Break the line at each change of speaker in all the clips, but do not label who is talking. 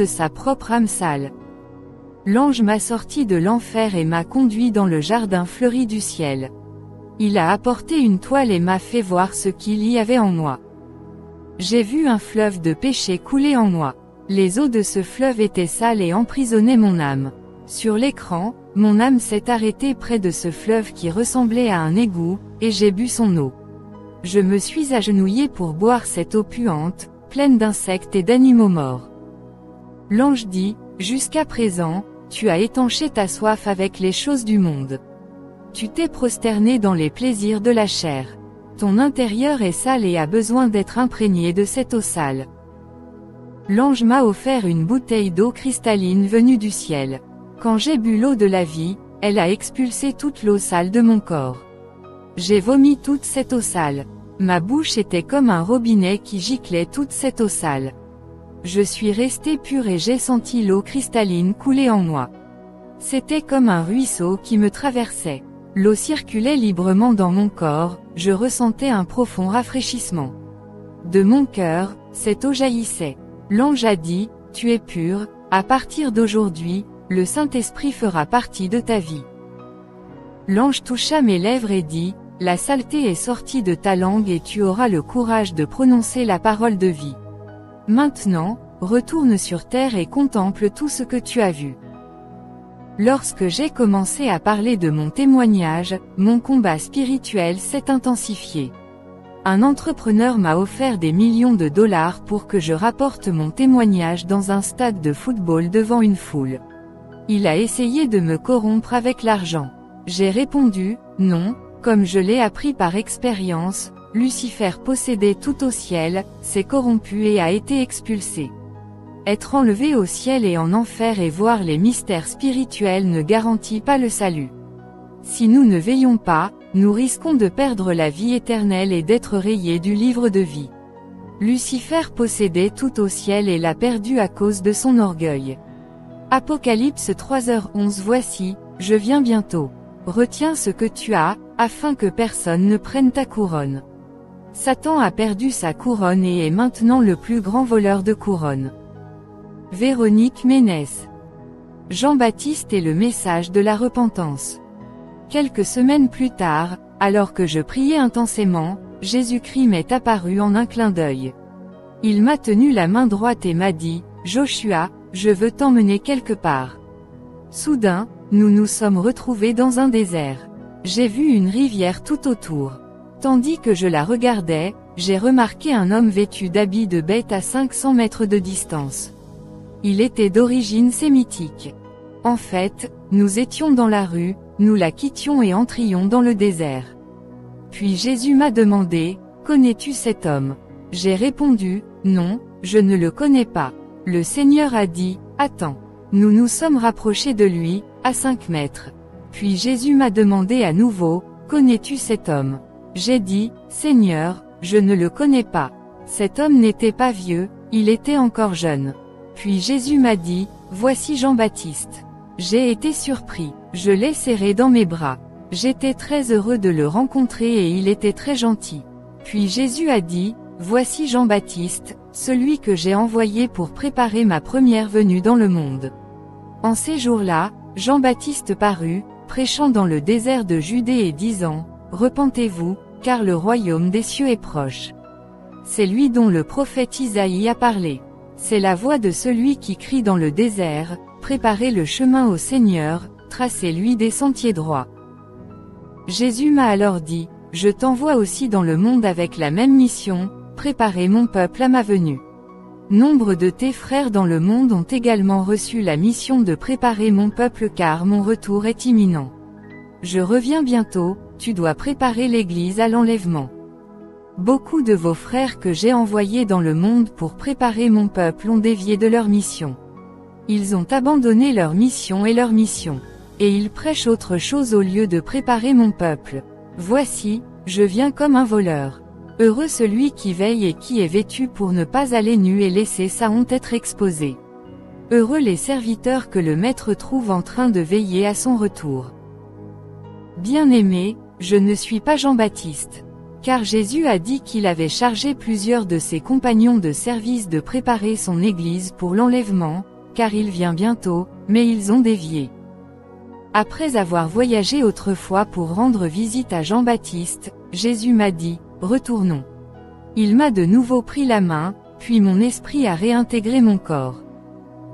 de sa propre âme sale. L'ange m'a sorti de l'enfer et m'a conduit dans le jardin fleuri du ciel. Il a apporté une toile et m'a fait voir ce qu'il y avait en moi. J'ai vu un fleuve de péché couler en moi. Les eaux de ce fleuve étaient sales et emprisonnaient mon âme. Sur l'écran, mon âme s'est arrêtée près de ce fleuve qui ressemblait à un égout, et j'ai bu son eau. Je me suis agenouillé pour boire cette eau puante, pleine d'insectes et d'animaux morts. L'ange dit, jusqu'à présent, tu as étanché ta soif avec les choses du monde. Tu t'es prosterné dans les plaisirs de la chair. Ton intérieur est sale et a besoin d'être imprégné de cette eau sale. L'ange m'a offert une bouteille d'eau cristalline venue du ciel. Quand j'ai bu l'eau de la vie, elle a expulsé toute l'eau sale de mon corps. J'ai vomi toute cette eau sale. Ma bouche était comme un robinet qui giclait toute cette eau sale. Je suis resté pur et j'ai senti l'eau cristalline couler en moi. C'était comme un ruisseau qui me traversait. L'eau circulait librement dans mon corps, je ressentais un profond rafraîchissement. De mon cœur, cette eau jaillissait. L'ange a dit, tu es pur, à partir d'aujourd'hui, le Saint-Esprit fera partie de ta vie. L'ange toucha mes lèvres et dit, la saleté est sortie de ta langue et tu auras le courage de prononcer la parole de vie. Maintenant, retourne sur terre et contemple tout ce que tu as vu. Lorsque j'ai commencé à parler de mon témoignage, mon combat spirituel s'est intensifié. Un entrepreneur m'a offert des millions de dollars pour que je rapporte mon témoignage dans un stade de football devant une foule. Il a essayé de me corrompre avec l'argent. J'ai répondu, non, comme je l'ai appris par expérience, Lucifer possédait tout au ciel, s'est corrompu et a été expulsé. Être enlevé au ciel et en enfer et voir les mystères spirituels ne garantit pas le salut. Si nous ne veillons pas, nous risquons de perdre la vie éternelle et d'être rayés du livre de vie. Lucifer possédait tout au ciel et l'a perdu à cause de son orgueil. Apocalypse 3h11. Voici, je viens bientôt. Retiens ce que tu as, afin que personne ne prenne ta couronne. Satan a perdu sa couronne et est maintenant le plus grand voleur de couronnes. Véronique Ménès. Jean-Baptiste et le message de la repentance. Quelques semaines plus tard, alors que je priais intensément, Jésus-Christ m'est apparu en un clin d'œil. Il m'a tenu la main droite et m'a dit, « Joshua, je veux t'emmener quelque part. » Soudain, nous nous sommes retrouvés dans un désert. J'ai vu une rivière tout autour. Tandis que je la regardais, j'ai remarqué un homme vêtu d'habits de bête à 500 mètres de distance. Il était d'origine sémitique. En fait, nous étions dans la rue, nous la quittions et entrions dans le désert. Puis Jésus m'a demandé, « Connais-tu cet homme ?» J'ai répondu, « Non, je ne le connais pas. » Le Seigneur a dit, « Attends. » Nous nous sommes rapprochés de lui, à 5 mètres. Puis Jésus m'a demandé à nouveau, « Connais-tu cet homme ?» J'ai dit, « Seigneur, je ne le connais pas. » Cet homme n'était pas vieux, il était encore jeune. Puis Jésus m'a dit, « Voici Jean-Baptiste. » J'ai été surpris, je l'ai serré dans mes bras. J'étais très heureux de le rencontrer et il était très gentil. Puis Jésus a dit, « Voici Jean-Baptiste, celui que j'ai envoyé pour préparer ma première venue dans le monde. » En ces jours-là, Jean-Baptiste parut, prêchant dans le désert de Judée et disant, « Repentez-vous, car le royaume des cieux est proche. » C'est lui dont le prophète Isaïe a parlé. C'est la voix de celui qui crie dans le désert, « Préparez le chemin au Seigneur, tracez-lui des sentiers droits. » Jésus m'a alors dit, « Je t'envoie aussi dans le monde avec la même mission, préparer mon peuple à ma venue. » Nombre de tes frères dans le monde ont également reçu la mission de préparer mon peuple car mon retour est imminent. Je reviens bientôt, tu dois préparer l'Église à l'enlèvement. Beaucoup de vos frères que j'ai envoyés dans le monde pour préparer mon peuple ont dévié de leur mission. Ils ont abandonné leur mission, et ils prêchent autre chose au lieu de préparer mon peuple. Voici, je viens comme un voleur. Heureux celui qui veille et qui est vêtu pour ne pas aller nu et laisser sa honte être exposée. Heureux les serviteurs que le maître trouve en train de veiller à son retour. Bien-aimé, je ne suis pas Jean-Baptiste. Car Jésus a dit qu'il avait chargé plusieurs de ses compagnons de service de préparer son Église pour l'enlèvement, car il vient bientôt, mais ils ont dévié. Après avoir voyagé autrefois pour rendre visite à Jean-Baptiste, Jésus m'a dit, retournons. Il m'a de nouveau pris la main, puis mon esprit a réintégré mon corps.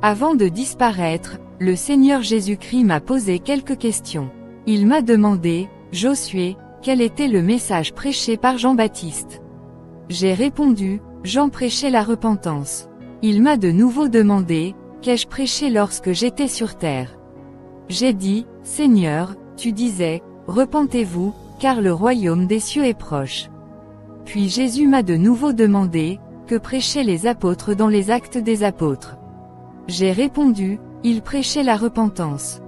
Avant de disparaître, le Seigneur Jésus-Christ m'a posé quelques questions. Il m'a demandé, Josué, quel était le message prêché par Jean-Baptiste? J'ai répondu, Jean prêchait la repentance. Il m'a de nouveau demandé, qu'ai-je prêché lorsque j'étais sur terre? J'ai dit, Seigneur, tu disais, repentez-vous, car le royaume des cieux est proche. Puis Jésus m'a de nouveau demandé, que prêchaient les apôtres dans les Actes des Apôtres? J'ai répondu, ils prêchaient la repentance.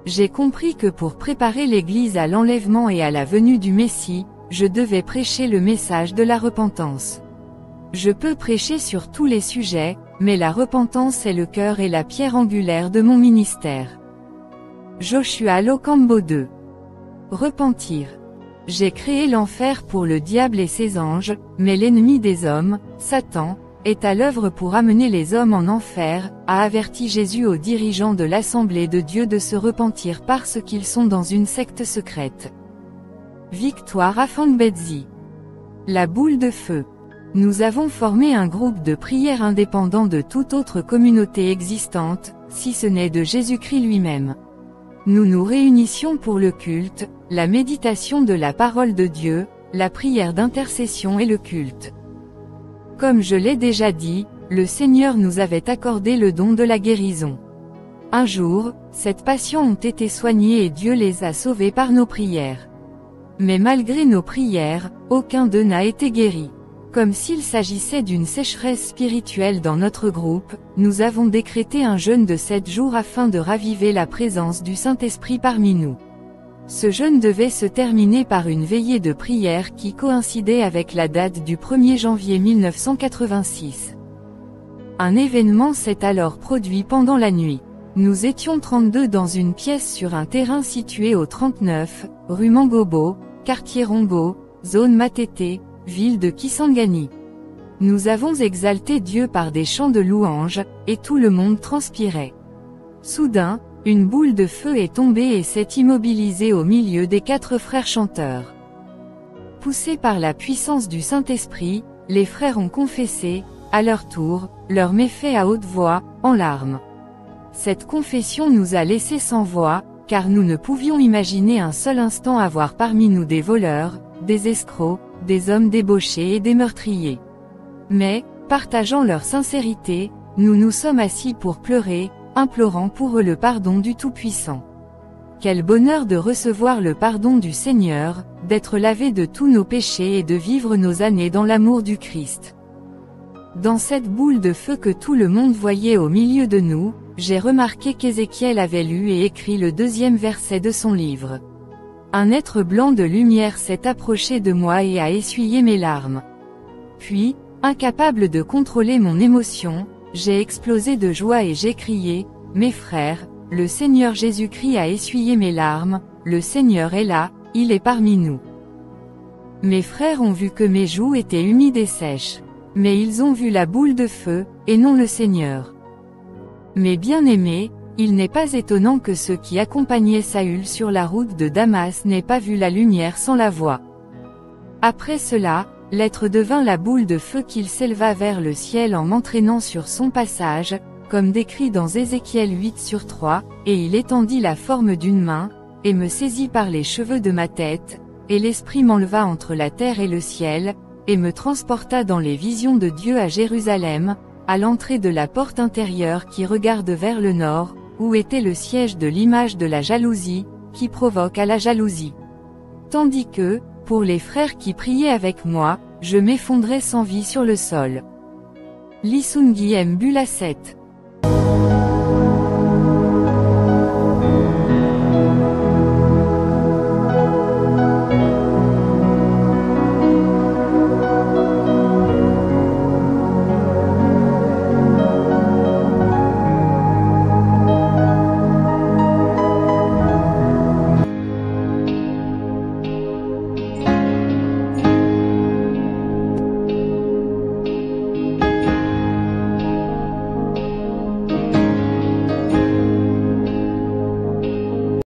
J'ai compris que pour préparer l'Église à l'enlèvement et à la venue du Messie, je devais prêcher le message de la repentance. Je peux prêcher sur tous les sujets, mais la repentance est le cœur et la pierre angulaire de mon ministère. Joshua Lokambo 2. Repentir. J'ai créé l'enfer pour le diable et ses anges, mais l'ennemi des hommes, Satan, est à l'œuvre pour amener les hommes en enfer, a averti Jésus aux dirigeants de l'Assemblée de Dieu de se repentir parce qu'ils sont dans une secte secrète. Victoire Afangbedzi. La boule de feu. Nous avons formé un groupe de prière indépendant de toute autre communauté existante, si ce n'est de Jésus-Christ lui-même. Nous nous réunissions pour le culte, la méditation de la parole de Dieu, la prière d'intercession et le culte. Comme je l'ai déjà dit, le Seigneur nous avait accordé le don de la guérison. Un jour, ces patients ont été soignés et Dieu les a sauvés par nos prières. Mais malgré nos prières, aucun d'eux n'a été guéri. Comme s'il s'agissait d'une sécheresse spirituelle dans notre groupe, nous avons décrété un jeûne de 7 jours afin de raviver la présence du Saint-Esprit parmi nous. Ce jeûne devait se terminer par une veillée de prière qui coïncidait avec la date du 1er janvier 1986. Un événement s'est alors produit pendant la nuit. Nous étions 32 dans une pièce sur un terrain situé au 39, rue Mangobo, quartier Rongo, zone Matete, ville de Kisangani. Nous avons exalté Dieu par des chants de louanges, et tout le monde transpirait. Soudain, une boule de feu est tombée et s'est immobilisée au milieu des 4 frères chanteurs. Poussés par la puissance du Saint-Esprit, les frères ont confessé, à leur tour, leurs méfaits à haute voix, en larmes. Cette confession nous a laissés sans voix, car nous ne pouvions imaginer un seul instant avoir parmi nous des voleurs, des escrocs, des hommes débauchés et des meurtriers. Mais, partageant leur sincérité, nous nous sommes assis pour pleurer, implorant pour eux le pardon du Tout-Puissant. Quel bonheur de recevoir le pardon du Seigneur, d'être lavés de tous nos péchés et de vivre nos années dans l'amour du Christ. Dans cette boule de feu que tout le monde voyait au milieu de nous, j'ai remarqué qu'Ézéchiel avait lu et écrit le 2e verset de son livre. Un être blanc de lumière s'est approché de moi et a essuyé mes larmes. Puis, incapable de contrôler mon émotion, j'ai explosé de joie et j'ai crié, « Mes frères, le Seigneur Jésus-Christ a essuyé mes larmes, le Seigneur est là, il est parmi nous. » Mes frères ont vu que mes joues étaient humides et sèches. Mais ils ont vu la boule de feu, et non le Seigneur. Mes bien-aimés, il n'est pas étonnant que ceux qui accompagnaient Saül sur la route de Damas n'aient pas vu la lumière sans la voix. Après cela, l'être devint la boule de feu qu'il s'éleva vers le ciel en m'entraînant sur son passage, comme décrit dans Ézéchiel 8/3, et il étendit la forme d'une main, et me saisit par les cheveux de ma tête, et l'Esprit m'enleva entre la terre et le ciel, et me transporta dans les visions de Dieu à Jérusalem, à l'entrée de la porte intérieure qui regarde vers le nord, où était le siège de l'image de la jalousie, qui provoque à la jalousie. Tandis que, pour les frères qui priaient avec moi, je m'effondrais sans vie sur le sol. Lisungi Mbula 7.